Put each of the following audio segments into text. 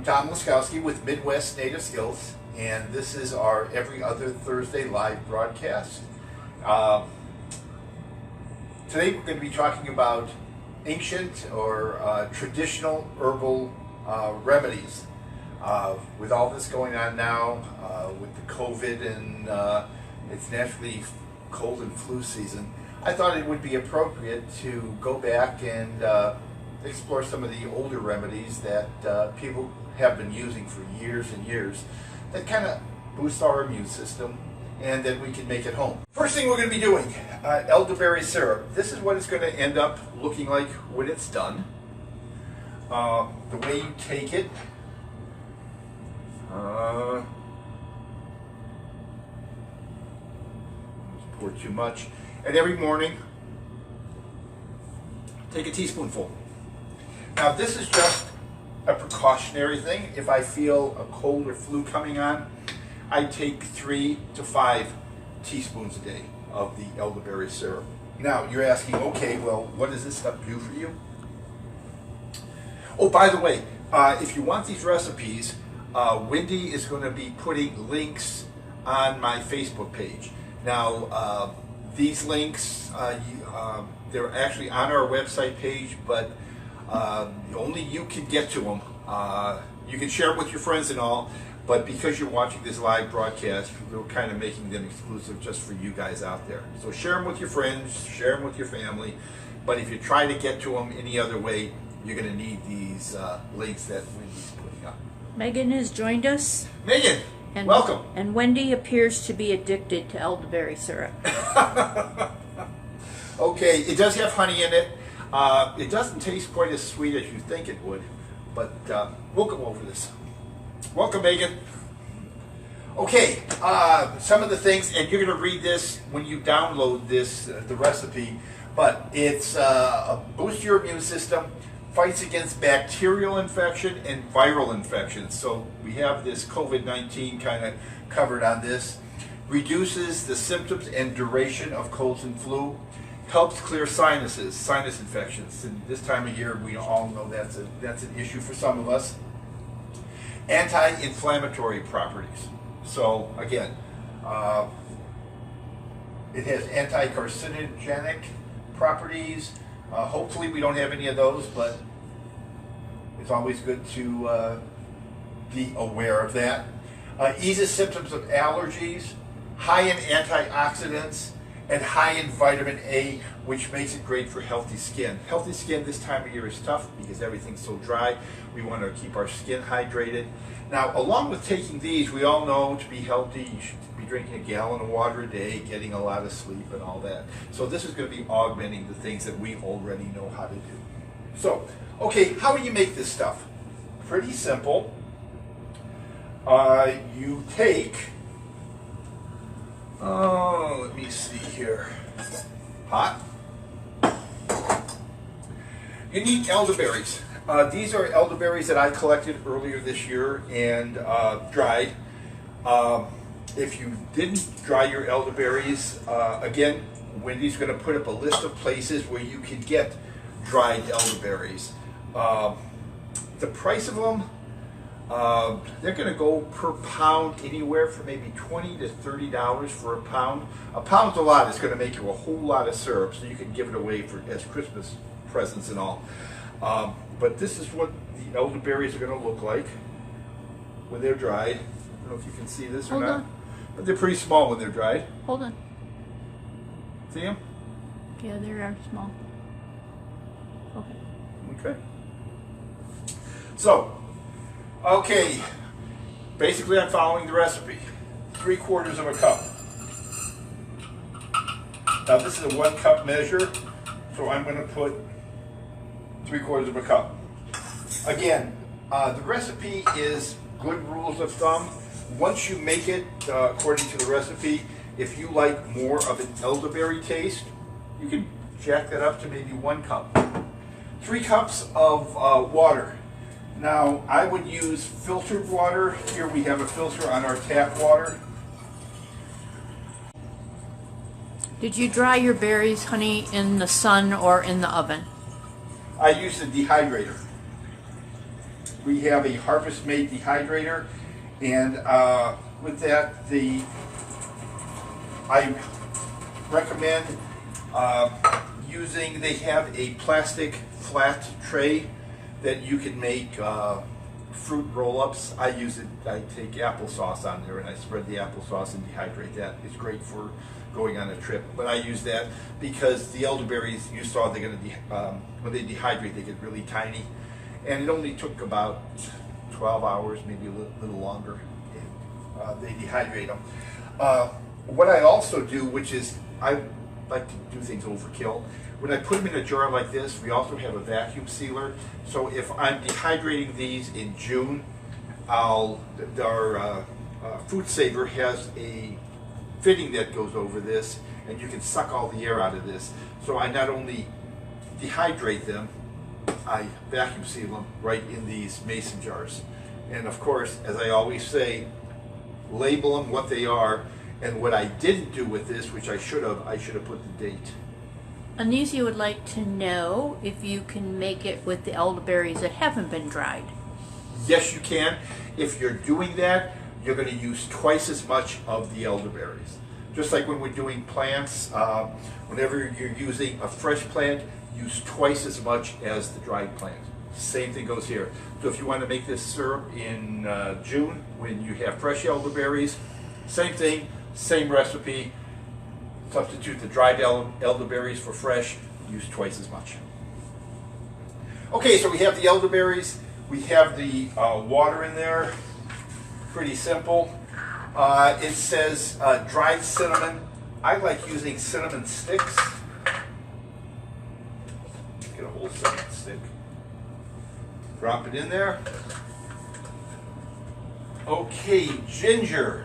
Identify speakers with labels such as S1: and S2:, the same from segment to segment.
S1: Tom Laskowski with Midwest Native Skills, and this is our every other Thursday live broadcast. Today we're going to be talking about ancient or traditional herbal remedies. With all this going on now, with the COVID and it's naturally cold and flu season, I thought it would be appropriate to go back and explore some of the older remedies that people have been using for years and years that kind of boost our immune system and that we can make at home. First thing we're going to be doing, elderberry syrup. This is what it's going to end up looking like when it's done. The way you take it, pour too much, and every morning take a teaspoonful. Now this is just a precautionary thing. If I feel a cold or flu coming on, I take 3 to 5 teaspoons a day of the elderberry syrup. Now you're asking, okay, well, what does this stuff do for you? Oh, by the way, if you want these recipes, Wendy is going to be putting links on my Facebook page. Now, these links, they're actually on our website page, but only you can get to them. You can share them with your friends and all, but because you're watching this live broadcast, we're kind of making them exclusive just for you guys out there. So share them with your friends, share them with your family, but if you try to get to them any other way, you're going to need these links that Wendy's putting up.
S2: Megan has joined us.
S1: Megan, welcome.
S2: And Wendy appears to be addicted to elderberry syrup.
S1: Okay, it does have honey in it. It doesn't taste quite as sweet as you think it would, but we'll go over this. Welcome, Megan. Okay, some of the things, and you're going to read this when you download this, the recipe, but it's boost your immune system, fights against bacterial infection and viral infections. So we have this COVID-19 kind of covered on this. Reduces the symptoms and duration of colds and flu. Helps clear sinuses, sinus infections. And this time of year, we all know that's an issue for some of us. Anti-inflammatory properties. So again, it has anti-carcinogenic properties. Hopefully we don't have any of those, but it's always good to be aware of that. Eases symptoms of allergies, high in antioxidants, and high in vitamin A, which makes it great for healthy skin. Healthy skin this time of year is tough because everything's so dry. We want to keep our skin hydrated. Now, along with taking these, we all know to be healthy, you should be drinking a gallon of water a day, getting a lot of sleep and all that. So this is going to be augmenting the things that we already know how to do. So, okay, how do you make this stuff? Pretty simple. You take, let me see here, hot. You need elderberries. These are elderberries that I collected earlier this year and dried. If you didn't dry your elderberries, again, Wendy's going to put up a list of places where you can get dried elderberries. The price of them, they're going to go per pound anywhere from maybe $20 to $30 for a pound. A pound's a lot. It's going to make you a whole lot of syrup, so you can give it away as Christmas presents and all. But this is what the elderberries are going to look like when they're dried. I don't know if you can see this or not. But they're pretty small when they're dried.
S2: Hold on.
S1: See them?
S2: Yeah, they are small. Okay.
S1: Okay. So, okay, basically I'm following the recipe. 3/4 of a cup. Now this is a 1 cup measure, so I'm going to put 3/4 of a cup. Again, the recipe is good rules of thumb. Once you make it according to the recipe, if you like more of an elderberry taste, you can jack that up to maybe 1 cup. 3 cups of water. Now, I would use filtered water. Here we have a filter on our tap water.
S2: Did you dry your berries, honey, in the sun or in the oven?
S1: I use the dehydrator. we have a Harvest Made dehydrator, and with that, I recommend using. They have a plastic flat tray that you can make fruit roll-ups. I use it. I take applesauce on there and I spread the applesauce and dehydrate that. It's great for going on a trip. But I use that because the elderberries, you saw, they're going to when they dehydrate, they get really tiny, and it only took about 12 hours, maybe a little longer. They dehydrate them. What I also do, which is I like to do things overkill. When I put them in a jar like this, we also have a vacuum sealer. So if I'm dehydrating these in June, our Food Saver has a fitting that goes over this, and you can suck all the air out of this. So I not only dehydrate them, I vacuum seal them right in these mason jars. And of course, as I always say, label them what they are. And what I didn't do with this, which I should have put the date.
S2: Anisia would like to know if you can make it with the elderberries that haven't been dried.
S1: Yes, you can. If you're doing that, you're going to use twice as much of the elderberries. Just like when we're doing plants, whenever you're using a fresh plant, use twice as much as the dried plant. Same thing goes here. So if you want to make this syrup in June, when you have fresh elderberries, same thing, same recipe. Substitute the dried elderberries for fresh, use twice as much. Okay, so we have the elderberries, we have the water in there, pretty simple. It says dried cinnamon. I like using cinnamon sticks. Get a whole cinnamon stick. Drop it in there. Okay, ginger.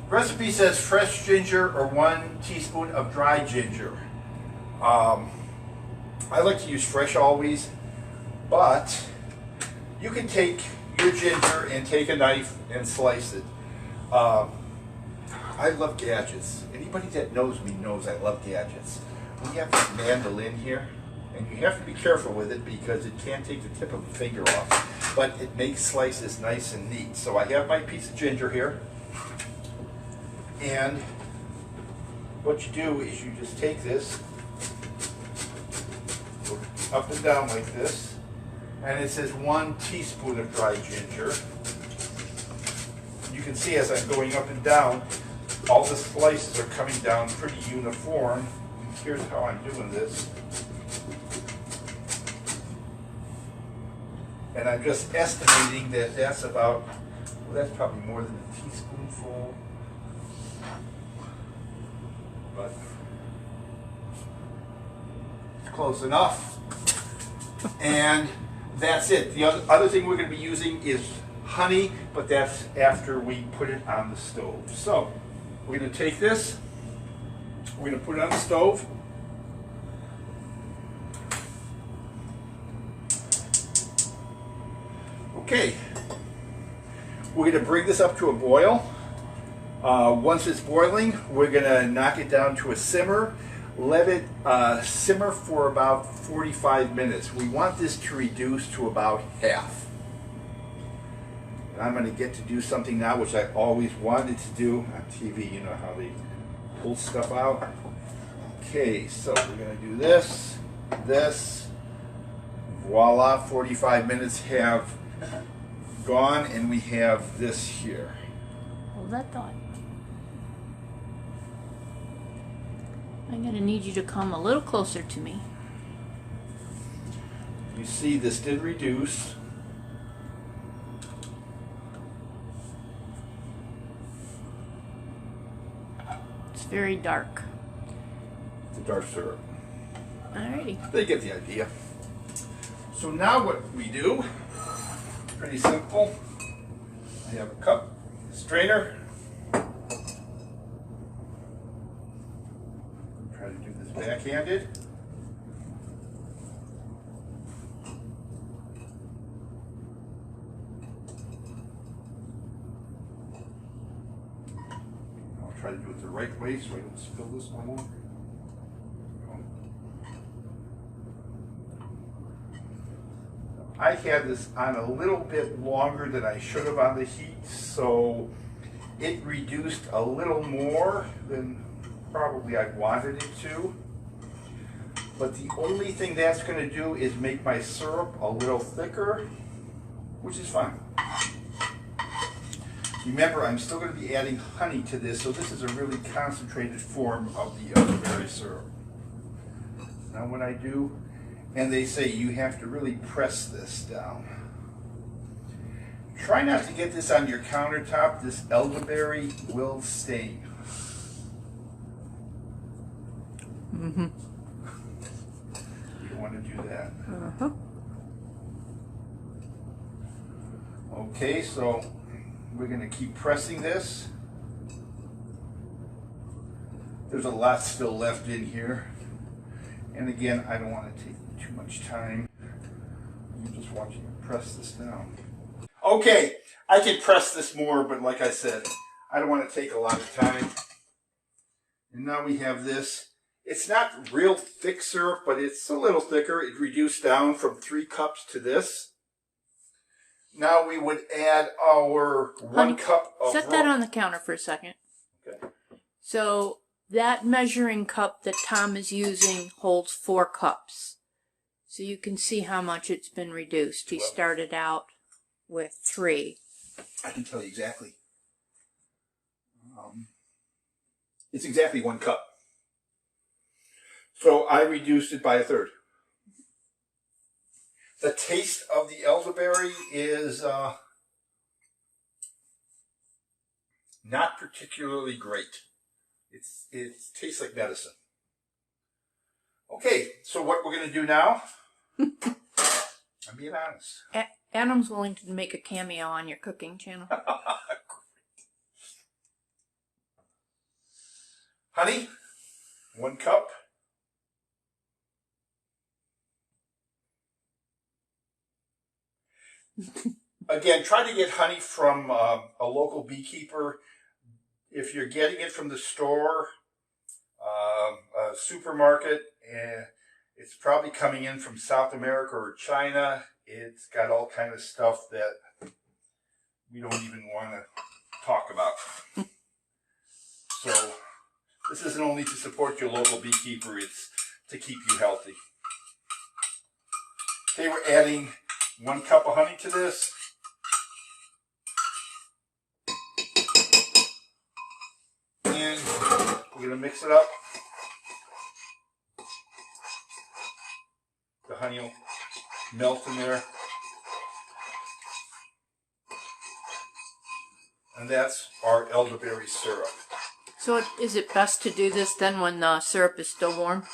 S1: Recipe says fresh ginger or 1 teaspoon of dry ginger. I like to use fresh always, but you can take your ginger and take a knife and slice it. I love gadgets. Anybody that knows me knows I love gadgets. We have this mandolin here, and you have to be careful with it because it can take the tip of the finger off, but it makes slices nice and neat. So I have my piece of ginger here. And what you do is you just take this, go up and down like this, and it says 1 teaspoon of dry ginger. You can see as I'm going up and down, all the slices are coming down pretty uniform. Here's how I'm doing this. And I'm just estimating that that's about, well, that's probably more than a teaspoonful. But it's close enough. And that's it. The other thing we're going to be using is honey, but that's after we put it on the stove. So we're going to take this, we're going to put it on the stove. Okay, we're going to bring this up to a boil. Once it's boiling, we're going to knock it down to a simmer. Let it simmer for about 45 minutes. We want this to reduce to about half. And I'm going to get to do something now which I always wanted to do on TV. You know how they pull stuff out. Okay, so we're going to do this, this. Voila, 45 minutes have gone, and we have this here.
S2: Hold that thought. I'm going to need you to come a little closer to me.
S1: You see this did reduce.
S2: It's very dark.
S1: It's a dark syrup.
S2: Alrighty.
S1: They get the idea. So now what we do, pretty simple. I have a cup, strainer. Try to do this backhanded. I'll try to do it the right way so I don't spill this no more. I had this on a little bit longer than I should have on the heat, so it reduced a little more than probably I wanted it to. But the only thing that's going to do is make my syrup a little thicker, which is fine. Remember, I'm still going to be adding honey to this, so this is a really concentrated form of the elderberry syrup. Now what I do, and they say you have to really press this down. Try not to get this on your countertop. This elderberry will stain.
S2: Mm-hmm.
S1: You don't want to do that.
S2: Uh-huh.
S1: Okay, so we're going to keep pressing this. There's a lot still left in here. And again, I don't want to take too much time. I'm just watching you press this down. Okay, I could press this more, but like I said, I don't want to take a lot of time. And now we have this. It's not real thick syrup, but it's a little thicker. It reduced down from 3 cups to this. Now we would add our 1 cup of...
S2: Set that on the counter for a second.
S1: Okay.
S2: So that measuring cup that Tom is using holds 4 cups. So you can see how much it's been reduced. He started out with 3.
S1: I can tell you exactly. It's exactly 1 cup. So I reduced it by 1/3. The taste of the elderberry is not particularly great. It tastes like medicine. Okay, so what we're going to do now, I'm being honest.
S2: Adam's willing to make a cameo on your cooking channel.
S1: Honey, 1 cup. Again, try to get honey from a local beekeeper. If you're getting it from the store, a supermarket, it's probably coming in from South America or China. It's got all kind of stuff that we don't even want to talk about. So this isn't only to support your local beekeeper, it's to keep you healthy. Okay, we're adding 1 cup of honey to this. And we're going to mix it up. The honey will melt in there. And that's our elderberry syrup.
S2: So is it best to do this then when the syrup is still warm?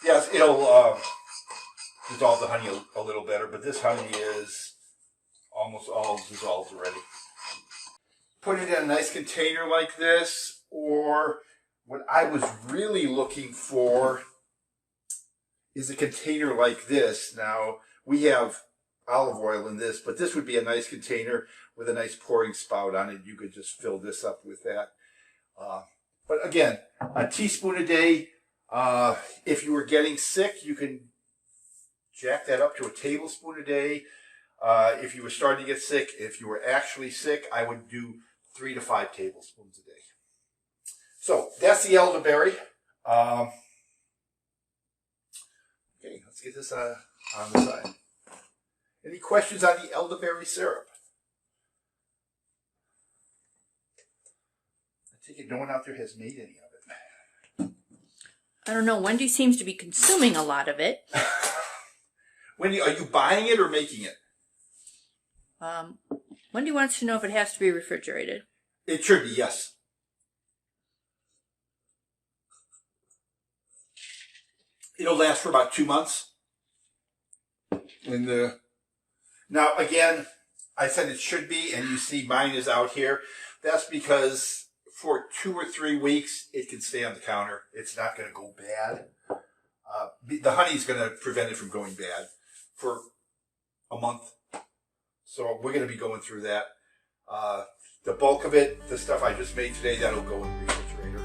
S1: Yes, it'll dissolve the honey a little better, but this honey is almost all dissolved already. Put it in a nice container like this, or what I was really looking for is a container like this. Now, we have olive oil in this, but this would be a nice container with a nice pouring spout on it. You could just fill this up with that. But again, a teaspoon a day. If you were getting sick, you can jack that up to a tablespoon a day. If you were starting to get sick, if you were actually sick, I would do 3 to 5 tablespoons a day. So that's the elderberry. Okay, let's get this on the side. Any questions on the elderberry syrup? I take it no one out there has made any of it.
S2: I don't know. Wendy seems to be consuming a lot of it.
S1: Wendy, are you buying it or making it?
S2: Wendy wants to know if it has to be refrigerated.
S1: It should be, yes. It'll last for about 2 months. Now, again, I said it should be, and you see mine is out here. That's because for 2 or 3 weeks, it can stay on the counter. It's not going to go bad. The honey's going to prevent it from going bad for a month. So we're going to be going through that. The bulk of it, the stuff I just made today, that'll go in the refrigerator.